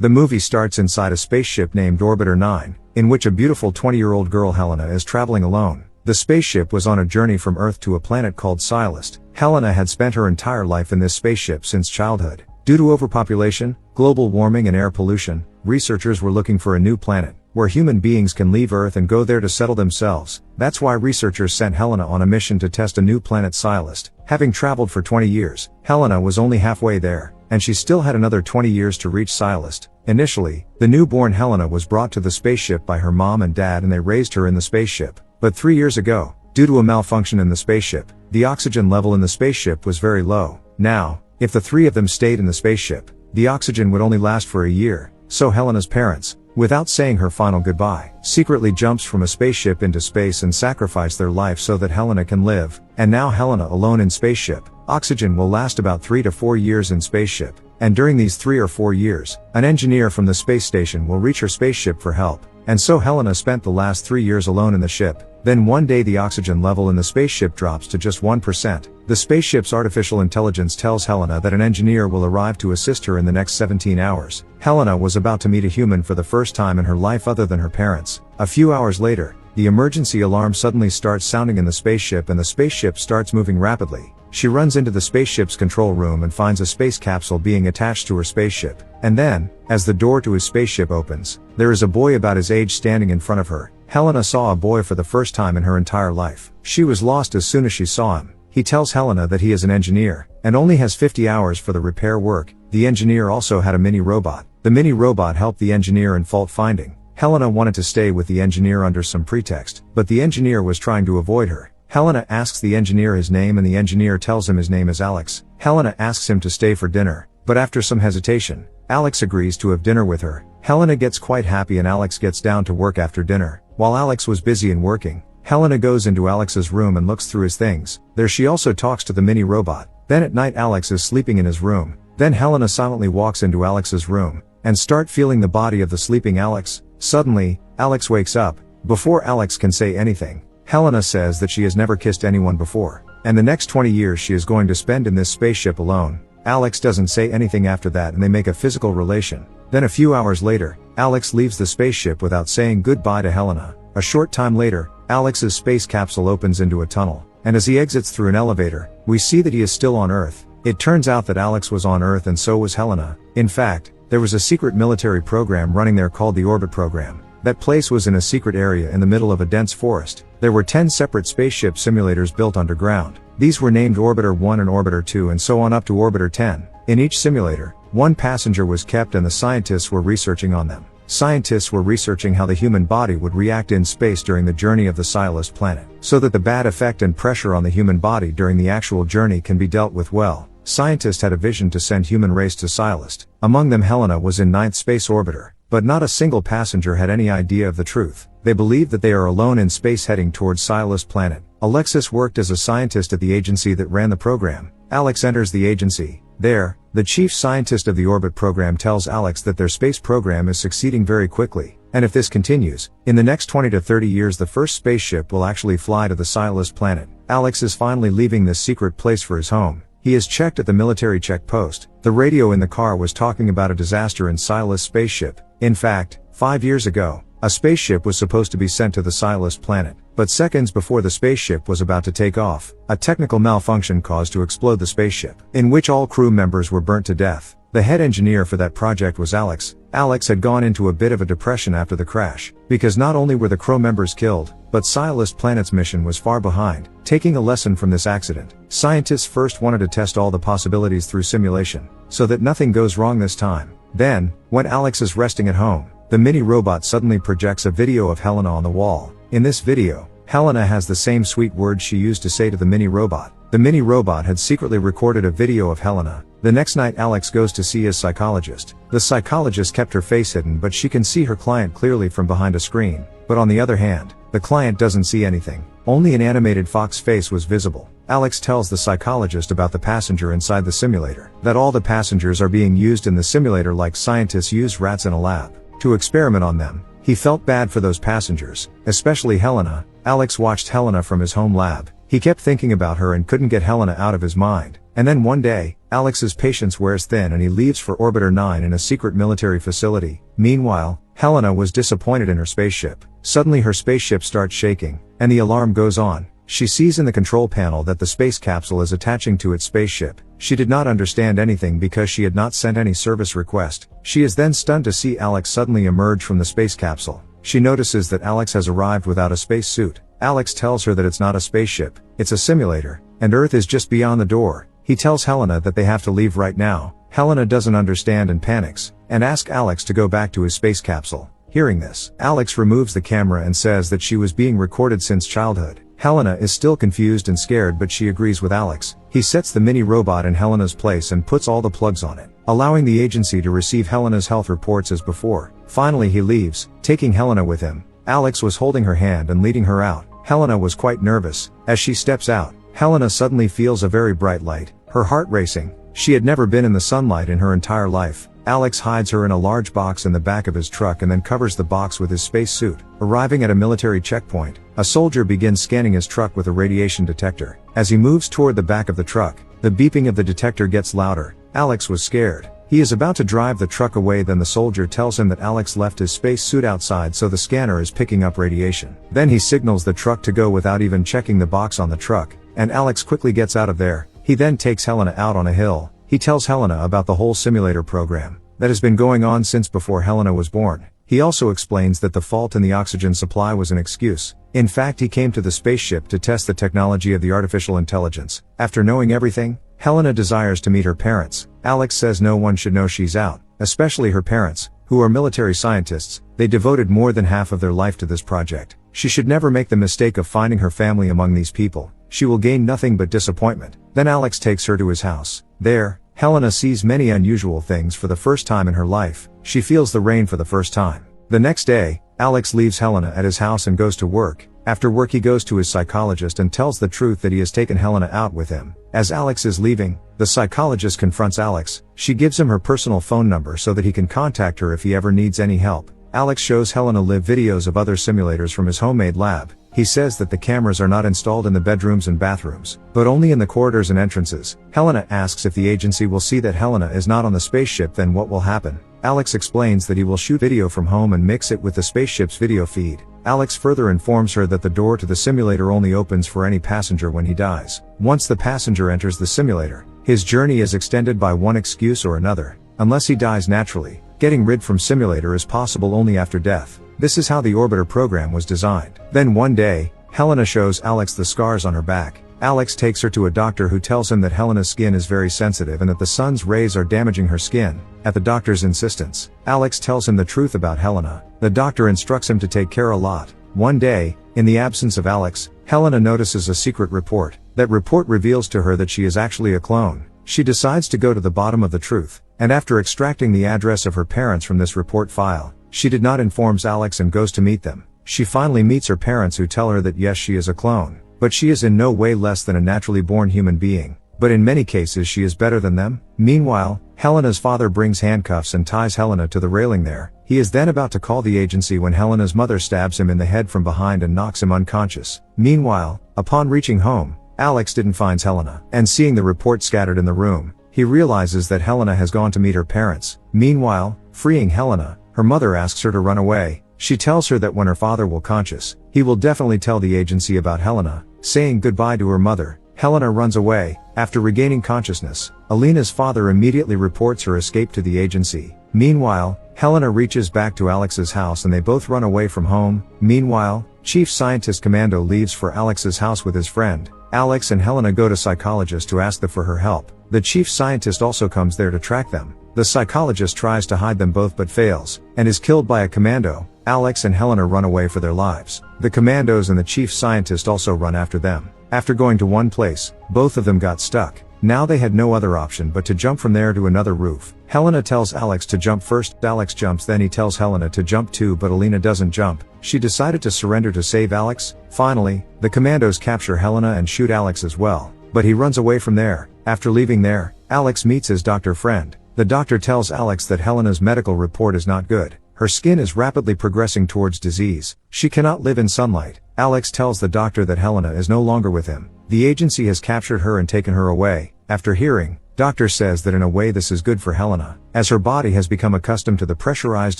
The movie starts inside a spaceship named Orbiter 9, in which a beautiful 20-year-old girl Helena is traveling alone. The spaceship was on a journey from Earth to a planet called Cylist. Helena had spent her entire life in this spaceship since childhood. Due to overpopulation, global warming and air pollution, researchers were looking for a new planet, where human beings can leave Earth and go there to settle themselves. That's why researchers sent Helena on a mission to test a new planet Cylist. Having traveled for 20 years, Helena was only halfway there, and she still had another 20 years to reach Cylist. Initially, the newborn Helena was brought to the spaceship by her mom and dad and they raised her in the spaceship. But 3 years ago, due to a malfunction in the spaceship, the oxygen level in the spaceship was very low. Now, if the three of them stayed in the spaceship, the oxygen would only last for a year, so Helena's parents, without saying her final goodbye, secretly jumps from a spaceship into space and sacrifice their life so that Helena can live. And now Helena alone in spaceship. Oxygen will last about 3 to 4 years in spaceship, and during these 3 or 4 years, an engineer from the space station will reach her spaceship for help. And so Helena spent the last 3 years alone in the ship. Then one day the oxygen level in the spaceship drops to just 1%. The spaceship's artificial intelligence tells Helena that an engineer will arrive to assist her in the next 17 hours. Helena was about to meet a human for the first time in her life other than her parents. A few hours later, the emergency alarm suddenly starts sounding in the spaceship and the spaceship starts moving rapidly. She runs into the spaceship's control room and finds a space capsule being attached to her spaceship. And then, as the door to his spaceship opens, there is a boy about his age standing in front of her. Helena saw a boy for the first time in her entire life. She was lost as soon as she saw him. He tells Helena that he is an engineer, and only has 50 hours for the repair work. The engineer also had a mini-robot. The mini-robot helped the engineer in fault finding. Helena wanted to stay with the engineer under some pretext, but the engineer was trying to avoid her. Helena asks the engineer his name and the engineer tells him his name is Alex. Helena asks him to stay for dinner, but after some hesitation, Alex agrees to have dinner with her. Helena gets quite happy and Alex gets down to work after dinner. While Alex was busy and working, Helena goes into Alex's room and looks through his things. There she also talks to the mini-robot. Then at night Alex is sleeping in his room. Then Helena silently walks into Alex's room, and start feeling the body of the sleeping Alex. Suddenly, Alex wakes up. Before Alex can say anything, Helena says that she has never kissed anyone before, and the next 20 years she is going to spend in this spaceship alone. Alex doesn't say anything after that and they make a physical relation. Then a few hours later, Alex leaves the spaceship without saying goodbye to Helena. A short time later, Alex's space capsule opens into a tunnel, and as he exits through an elevator, we see that he is still on Earth. It turns out that Alex was on Earth and so was Helena. In fact, there was a secret military program running there called the Orbit Program. That place was in a secret area in the middle of a dense forest. There were 10 separate spaceship simulators built underground. These were named Orbiter 1 and Orbiter 2 and so on up to Orbiter 10. In each simulator, one passenger was kept and the scientists were researching on them. Scientists were researching how the human body would react in space during the journey of the Cylist planet, so that the bad effect and pressure on the human body during the actual journey can be dealt with well. Scientists had a vision to send human race to Cylist. Among them Helena was in 9th Space Orbiter, but not a single passenger had any idea of the truth. They believe that they are alone in space heading towards Cylist planet. Alexis worked as a scientist at the agency that ran the program. Alex enters the agency. There, the chief scientist of the Orbit program tells Alex that their space program is succeeding very quickly, and if this continues, in the next 20 to 30 years the first spaceship will actually fly to the Cylist planet. Alex is finally leaving this secret place for his home. He is checked at the military check post. The radio in the car was talking about a disaster in Cylist spaceship. In fact, 5 years ago, a spaceship was supposed to be sent to the Cylist planet, but seconds before the spaceship was about to take off, a technical malfunction caused to explode the spaceship, in which all crew members were burnt to death. The head engineer for that project was Alex. Alex had gone into a bit of a depression after the crash, because not only were the crew members killed, but Cylist planet's mission was far behind. Taking a lesson from this accident, scientists first wanted to test all the possibilities through simulation, so that nothing goes wrong this time. Then, when Alex is resting at home, the mini-robot suddenly projects a video of Helena on the wall. In this video, Helena has the same sweet words she used to say to the mini-robot. The mini-robot had secretly recorded a video of Helena. The next night Alex goes to see his psychologist. The psychologist kept her face hidden but she can see her client clearly from behind a screen. But on the other hand, the client doesn't see anything. Only an animated fox face was visible. Alex tells the psychologist about the passenger inside the simulator, that all the passengers are being used in the simulator like scientists use rats in a lab to experiment on them. He felt bad for those passengers, especially Helena. Alex watched Helena from his home lab. He kept thinking about her and couldn't get Helena out of his mind. And then one day, Alex's patience wears thin and he leaves for Orbiter 9 in a secret military facility. Meanwhile, Helena was disappointed in her spaceship. Suddenly her spaceship starts shaking, and the alarm goes on. She sees in the control panel that the space capsule is attaching to its spaceship. She did not understand anything because she had not sent any service request. She is then stunned to see Alex suddenly emerge from the space capsule. She notices that Alex has arrived without a space suit. Alex tells her that it's not a spaceship, it's a simulator, and Earth is just beyond the door. He tells Helena that they have to leave right now. Helena doesn't understand and panics, and asks Alex to go back to his space capsule. Hearing this, Alex removes the camera and says that she was being recorded since childhood. Helena is still confused and scared, but she agrees with Alex. He sets the mini robot in Helena's place and puts all the plugs on it, allowing the agency to receive Helena's health reports as before. Finally he leaves, taking Helena with him. Alex was holding her hand and leading her out. Helena was quite nervous. As she steps out, Helena suddenly feels a very bright light, her heart racing. She had never been in the sunlight in her entire life. Alex hides her in a large box in the back of his truck and then covers the box with his space suit. Arriving at a military checkpoint, a soldier begins scanning his truck with a radiation detector. As he moves toward the back of the truck, the beeping of the detector gets louder. Alex was scared. He is about to drive the truck away, then the soldier tells him that Alex left his space suit outside, so the scanner is picking up radiation. Then he signals the truck to go without even checking the box on the truck, and Alex quickly gets out of there. He then takes Helena out on a hill. He tells Helena about the whole simulator program that has been going on since before Helena was born. He also explains that the fault in the oxygen supply was an excuse. In fact, he came to the spaceship to test the technology of the artificial intelligence. After knowing everything, Helena desires to meet her parents. Alex says no one should know she's out, especially her parents, who are military scientists. They devoted more than half of their life to this project. She should never make the mistake of finding her family among these people. She will gain nothing but disappointment. Then Alex takes her to his house. There, Helena sees many unusual things for the first time in her life. She feels the rain for the first time. The next day, Alex leaves Helena at his house and goes to work. After work he goes to his psychologist and tells the truth that he has taken Helena out with him. As Alex is leaving, the psychologist confronts Alex. She gives him her personal phone number so that he can contact her if he ever needs any help. Alex shows Helena live videos of other simulators from his homemade lab. He says that the cameras are not installed in the bedrooms and bathrooms, but only in the corridors and entrances. Helena asks if the agency will see that Helena is not on the spaceship, then what will happen. Alex explains that he will shoot video from home and mix it with the spaceship's video feed. Alex further informs her that the door to the simulator only opens for any passenger when he dies. Once the passenger enters the simulator, his journey is extended by one excuse or another. Unless he dies naturally, getting rid from simulator is possible only after death. This is how the orbiter program was designed. Then one day, Helena shows Alex the scars on her back. Alex takes her to a doctor who tells him that Helena's skin is very sensitive and that the sun's rays are damaging her skin. At the doctor's insistence, Alex tells him the truth about Helena. The doctor instructs him to take care a lot. One day, in the absence of Alex, Helena notices a secret report. That report reveals to her that she is actually a clone. She decides to go to the bottom of the truth, and after extracting the address of her parents from this report file, she did not inform Alex and goes to meet them. She finally meets her parents, who tell her that yes, she is a clone, but she is in no way less than a naturally born human being. But in many cases she is better than them. Meanwhile, Helena's father brings handcuffs and ties Helena to the railing there. He is then about to call the agency when Helena's mother stabs him in the head from behind and knocks him unconscious. Meanwhile, upon reaching home, Alex didn't find Helena, and seeing the report scattered in the room, he realizes that Helena has gone to meet her parents. Meanwhile, freeing Helena, her mother asks her to run away. She tells her that when her father will conscious, he will definitely tell the agency about Helena. Saying goodbye to her mother, Helena runs away. After regaining consciousness, Alina's father immediately reports her escape to the agency. Meanwhile, Helena reaches back to Alex's house and they both run away from home. Meanwhile, Chief Scientist Commando leaves for Alex's house with his friend. Alex and Helena go to psychologist to ask them for her help. The chief scientist also comes there to track them. The psychologist tries to hide them both but fails, and is killed by a commando. Alex and Helena run away for their lives. The commandos and the chief scientist also run after them. After going to one place, both of them got stuck. Now they had no other option but to jump from there to another roof. Helena tells Alex to jump first. Alex jumps, then he tells Helena to jump too, but Alina doesn't jump. She decided to surrender to save Alex. Finally, the commandos capture Helena and shoot Alex as well, but he runs away from there. After leaving there, Alex meets his doctor friend. The doctor tells Alex that Helena's medical report is not good. Her skin is rapidly progressing towards disease. She cannot live in sunlight. Alex tells the doctor that Helena is no longer with him. The agency has captured her and taken her away. After hearing, Doctor says that in a way this is good for Helena, as her body has become accustomed to the pressurized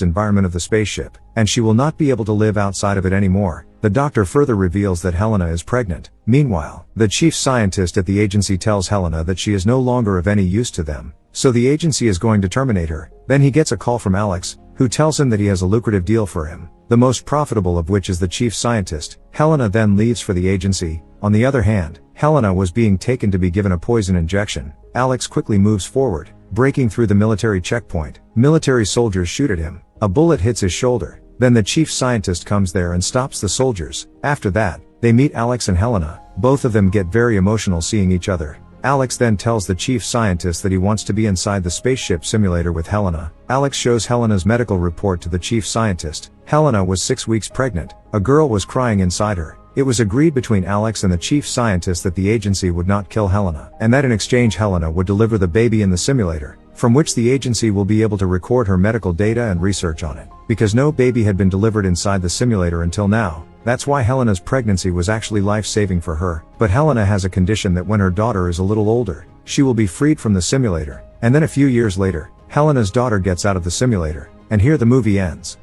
environment of the spaceship, and she will not be able to live outside of it anymore. The doctor further reveals that Helena is pregnant. Meanwhile, the chief scientist at the agency tells Helena that she is no longer of any use to them, so the agency is going to terminate her. Then he gets a call from Alex, who tells him that he has a lucrative deal for him, the most profitable of which is the chief scientist. Helena then leaves for the agency. On the other hand, Helena was being taken to be given a poison injection. Alex quickly moves forward, breaking through the military checkpoint. Military soldiers shoot at him. A bullet hits his shoulder. Then the chief scientist comes there and stops the soldiers. After that, they meet Alex and Helena. Both of them get very emotional seeing each other. Alex then tells the chief scientist that he wants to be inside the spaceship simulator with Helena. Alex shows Helena's medical report to the chief scientist. Helena was 6 weeks pregnant. A girl was crying inside her. It was agreed between Alex and the chief scientist that the agency would not kill Helena, and that in exchange Helena would deliver the baby in the simulator, from which the agency will be able to record her medical data and research on it. Because no baby had been delivered inside the simulator until now, that's why Helena's pregnancy was actually life-saving for her. But Helena has a condition that when her daughter is a little older, she will be freed from the simulator. And then a few years later, Helena's daughter gets out of the simulator, and here the movie ends.